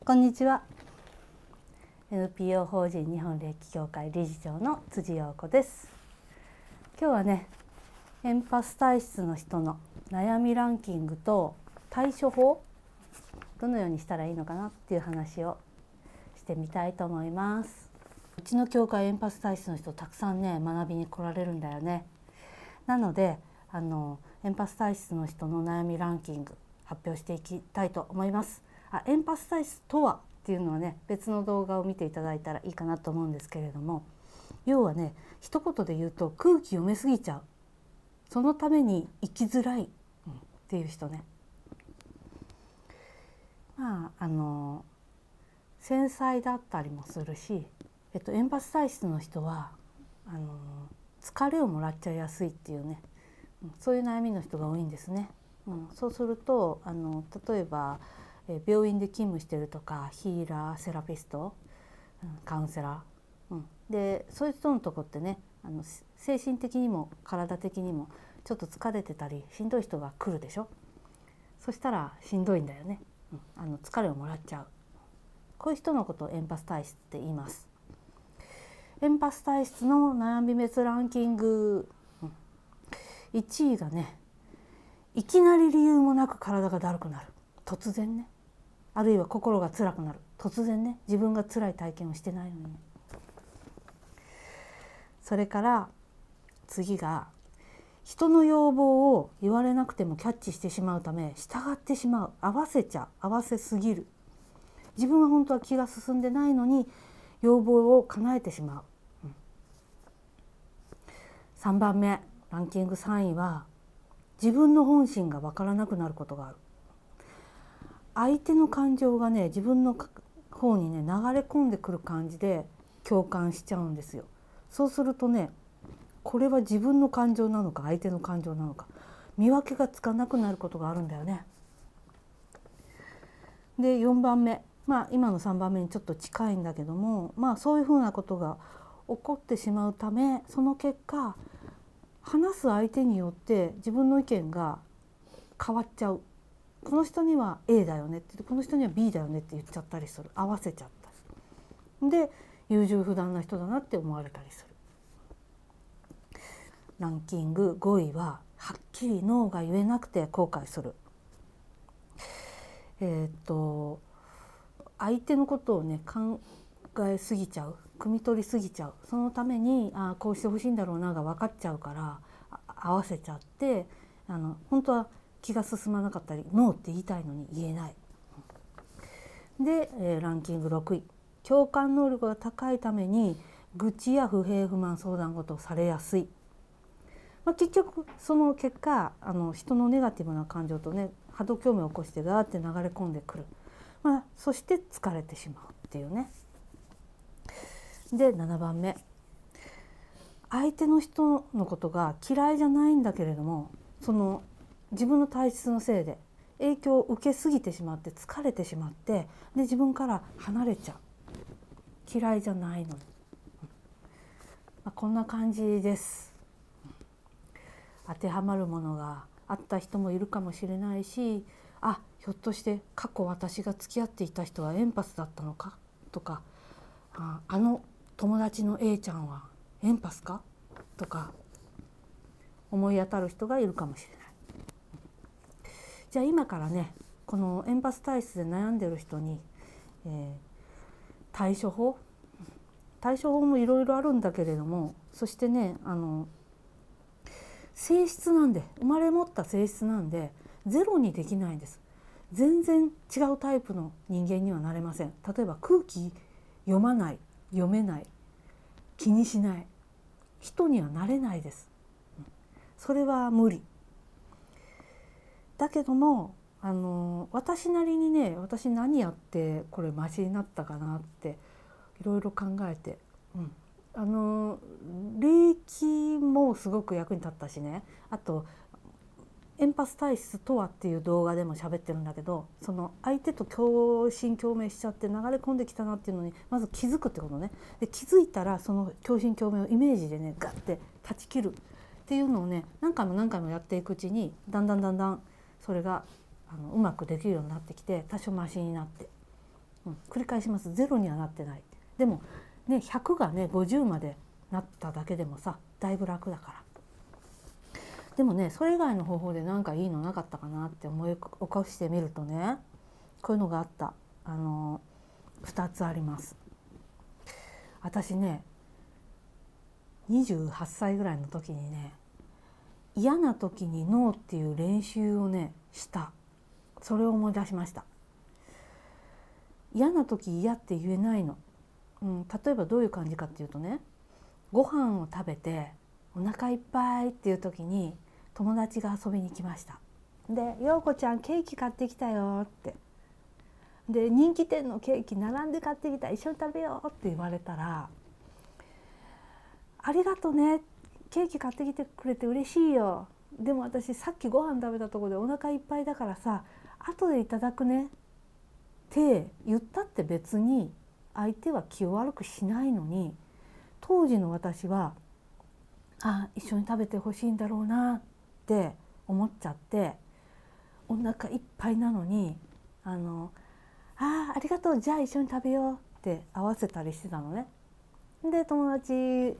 こんにちは。 NPO 法人日本霊気協会理事長の辻陽子です。今日はね、エンパス体質の人の悩みランキングと対処法、どのようにしたらいいのかなっていう話をしてみたいと思います。うちの協会エンパス体質の人たくさんね、学びに来られるんだよね。なのでエンパス体質の人の悩みランキング発表していきたいと思います。エンパス体質とはっていうのはね、別の動画を見ていただいたらいいかなと思うんですけれども、要はね、一言で言うと空気読めすぎちゃう、そのために生きづらい、っていう人ね。繊細だったりもするし、エンパス体質の人は疲れをもらっちゃいやすいっていうね、そういう悩みの人が多いんですね。そうすると例えば病院で勤務してるとか、ヒーラー、セラピスト、カウンセラー、でそういう人のとこってね、精神的にも体的にもちょっと疲れてたりしんどい人が来るでしょ。そしたらしんどいんだよね、疲れをもらっちゃう。こういう人のことをエンパス体質って言います。エンパス体質の悩み別ランキング、1位がね、いきなり理由もなく体がだるくなる、突然ね。あるいは心が辛くなる、突然ね。自分が辛い体験をしてないのにね。それから次が、人の要望を言われなくてもキャッチしてしまうため従ってしまう、合わせちゃう、合わせすぎる。自分は本当は気が進んでないのに要望を叶えてしまう。3番目、ランキング3位は、自分の本心が分からなくなることがある。相手の感情がね、自分の方にね流れ込んでくる感じで共感しちゃうんですよ。そうするとね、これは自分の感情なのか相手の感情なのか見分けがつかなくなることがあるんだよね。で4番目、今の3番目にちょっと近いんだけども、そういうふうなことが起こってしまうため、その結果話す相手によって自分の意見が変わっちゃう。この人には A だよねって、この人には B だよねって言っちゃったりする。合わせちゃったりで、優柔不断な人だなって思われたりする。ランキング5位は、はっきりノーが言えなくて後悔する。相手のことをね考えすぎちゃう、汲み取りすぎちゃう。そのためにこうしてほしいんだろうなが分かっちゃうから合わせちゃって、本当は気が進まなかったり、ノーって言いたいのに言えない。で、ランキング6位、共感能力が高いために愚痴や不平不満相談事をされやすい。結局その結果人のネガティブな感情とね波動共鳴を起こしてガーって流れ込んでくる。そして疲れてしまうっていうね。で7番目、相手の人のことが嫌いじゃないんだけれども、その自分の体質のせいで影響を受けすぎてしまって疲れてしまって、で自分から離れちゃう。嫌いじゃないのに、こんな感じです。当てはまるものがあった人もいるかもしれないし、ひょっとして過去私が付き合っていた人はエンパスだったのかとか、友達の A ちゃんはエンパスかとか思い当たる人がいるかもしれない。じゃあ今からね、このエンパス体質で悩んでる人に、対処法もいろいろあるんだけれども、そしてね性質なんで、生まれ持った性質なんでゼロにできないんです。全然違うタイプの人間にはなれません。例えば空気読まない、読めない、気にしない人にはなれないです。それは無理。だけども私なりにね、私何やってこれマシになったかなっていろいろ考えて、霊気もすごく役に立ったしね。あとエンパス体質とはっていう動画でも喋ってるんだけど、その相手と共振共鳴しちゃって流れ込んできたなっていうのにまず気づくってことね。で気づいたらその共振共鳴をイメージでねガッて断ち切るっていうのをね、何回もやっていくうちにだんだんそれがうまくできるようになってきて、多少マシになって、繰り返します。0にはなってない。でもね、100がね50までなっただけでもさ、だいぶ楽だから。でもね、それ以外の方法で何かいいのなかったかなって思い起こしてみるとね、こういうのがあった。2つあります。私ね、28歳ぐらいの時にね、嫌な時にノーっていう練習をねした。それを思い出しました。嫌な時嫌って言えないの。例えばどういう感じかっていうとね、ご飯を食べてお腹いっぱいっていう時に友達が遊びに来ました。で、陽子ちゃんケーキ買ってきたよって。で、人気店のケーキ並んで買ってきた、一緒に食べようって言われたら、ありがとね、ケーキ買ってきてくれて嬉しいよ。でも私さっきご飯食べたところでお腹いっぱいだからさ、後でいただくねって言ったって別に相手は気を悪くしないのに、当時の私は一緒に食べてほしいんだろうなって思っちゃって、お腹いっぱいなのにありがとう、じゃあ一緒に食べようって合わせたりしてたのね。で、友達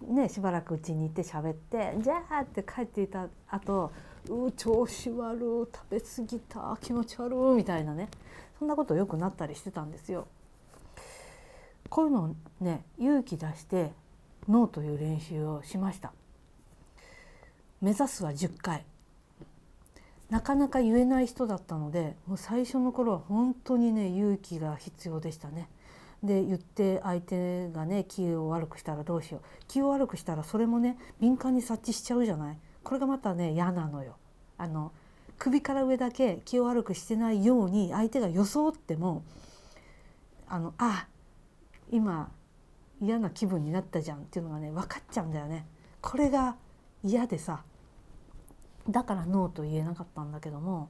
ね、しばらくうちに行って喋って、じゃあって帰っていた後、調子悪い、食べ過ぎた、気持ち悪いみたいなね、そんなことよくなったりしてたんですよ。こういうのをね、勇気出してノーという練習をしました。目指すは10回。なかなか言えない人だったので、もう最初の頃は本当にね勇気が必要でしたね。で、言って相手がね気を悪くしたらどうしよう。気を悪くしたらそれもね敏感に察知しちゃうじゃない。これがまたね嫌なのよ。首から上だけ気を悪くしてないように相手が装っても、今嫌な気分になったじゃんっていうのがね分かっちゃうんだよね。これが嫌でさ、だからノーと言えなかったんだけども、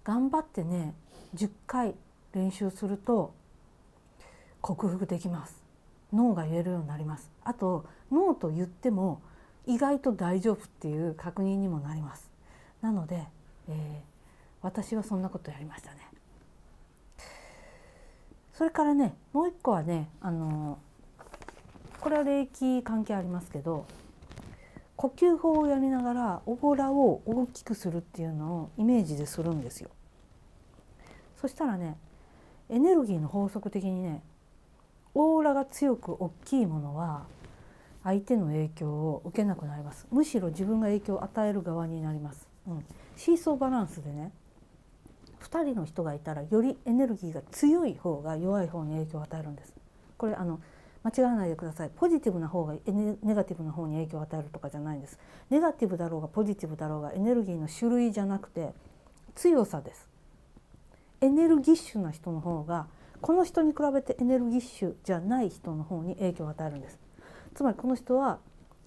頑張ってね10回練習すると克服できます。ノーが言えるようになります。あとノーと言っても意外と大丈夫っていう確認にもなります。なので、私はそんなことやりましたね。それからね、もう一個はね、これは霊気関係ありますけど、呼吸法をやりながらオーラを大きくするっていうのをイメージでするんですよ。そしたらね、エネルギーの法則的にね、オーラが強く大きいものは相手の影響を受けなくなります。むしろ自分が影響を与える側になります。シーソーバランスでね、2人の人がいたらよりエネルギーが強い方が弱い方に影響を与えるんです。これ間違わないでください。ポジティブな方がネガティブな方に影響を与えるとかじゃないんです。ネガティブだろうがポジティブだろうがエネルギーの種類じゃなくて強さです。エネルギッシュな人の方がこの人に比べてエネルギッシュじゃない人の方に影響を与えるんです。つまりこの人は、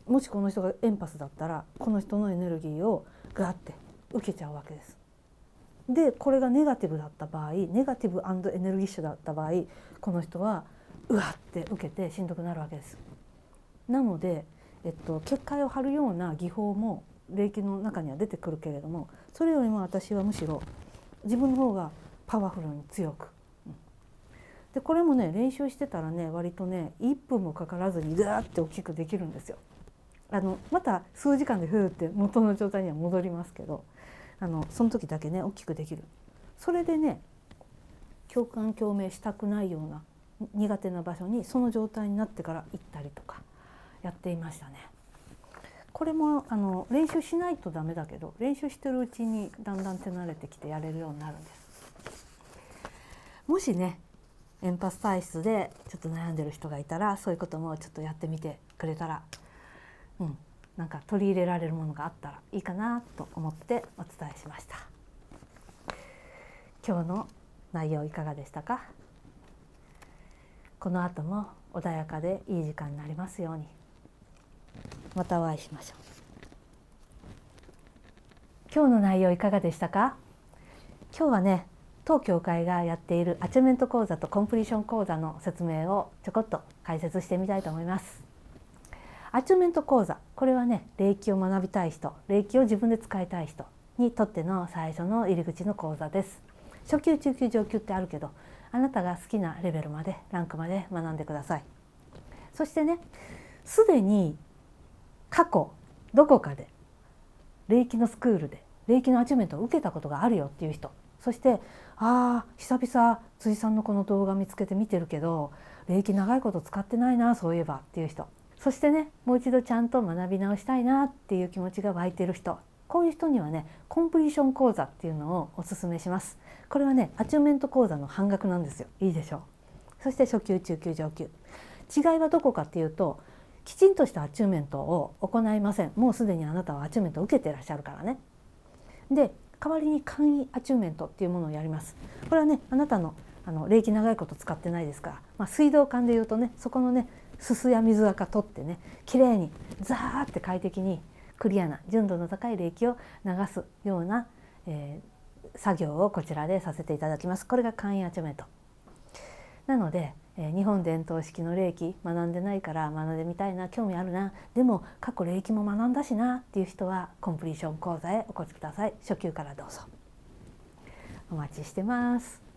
もしこの人がエンパスだったらこの人のエネルギーをガーって受けちゃうわけです。で、これがネガティブだった場合、ネガティブ&エネルギッシュだった場合、この人はうわって受けてしんどくなるわけです。なので、結界を張るような技法も霊気の中には出てくるけれども、それよりも私はむしろ自分の方がパワフルに強く、でこれもね練習してたらね、割とね1分もかからずにガーって大きくできるんですよ。また数時間でふーって元の状態には戻りますけど、その時だけね大きくできる。それでね、共感共鳴したくないような苦手な場所にその状態になってから行ったりとかやっていましたね。これも練習しないとダメだけど、練習してるうちにだんだん手慣れてきてやれるようになるんです。もしねエンパス体質でちょっと悩んでる人がいたら、そういうこともちょっとやってみてくれたら、なんか取り入れられるものがあったらいいかなと思ってお伝えしました。今日の内容いかがでしたか？この後も穏やかでいい時間になりますように。またお会いしましょう。今日の内容いかがでしたか？今日はね、当教会がやっているアチュメント講座とコンプリーション講座の説明をちょこっと解説してみたいと思います。アチュメント講座、これはね、霊気を学びたい人、霊気を自分で使いたい人にとっての最初の入り口の講座です。初級中級上級ってあるけど、あなたが好きなレベルまでランクまで学んでください。そしてね、すでに過去どこかで霊気のスクールで霊気のアチューメントを受けたことがあるよっていう人、そして久々辻さんのこの動画見つけて見てるけど霊気長いこと使ってないなそういえばっていう人、そしてねもう一度ちゃんと学び直したいなっていう気持ちが湧いてる人、こういう人にはねコンプリーション講座っていうのをおすすめします。これはねアチューメント講座の半額なんですよ。いいでしょう。そして初級中級上級、違いはどこかっていうと、きちんとしたアチューメントを行いません。もうすでにあなたはアチューメントを受けていらっしゃるからね。で代わりに簡易アチューメントっていうものをやります。これはねあなたの霊気長いこと使ってないですから、水道管でいうとねそこのねすすや水垢取ってねきれいにザーって快適にクリアな純度の高い霊気を流すような、作業をこちらでさせていただきます。これが簡易アチューメントなので、日本伝統式の霊気学んでないから学んでみたいな、興味あるな、でも過去霊気も学んだしなっていう人はコンプリーション講座へお越しください。初級からどうぞ。お待ちしてます。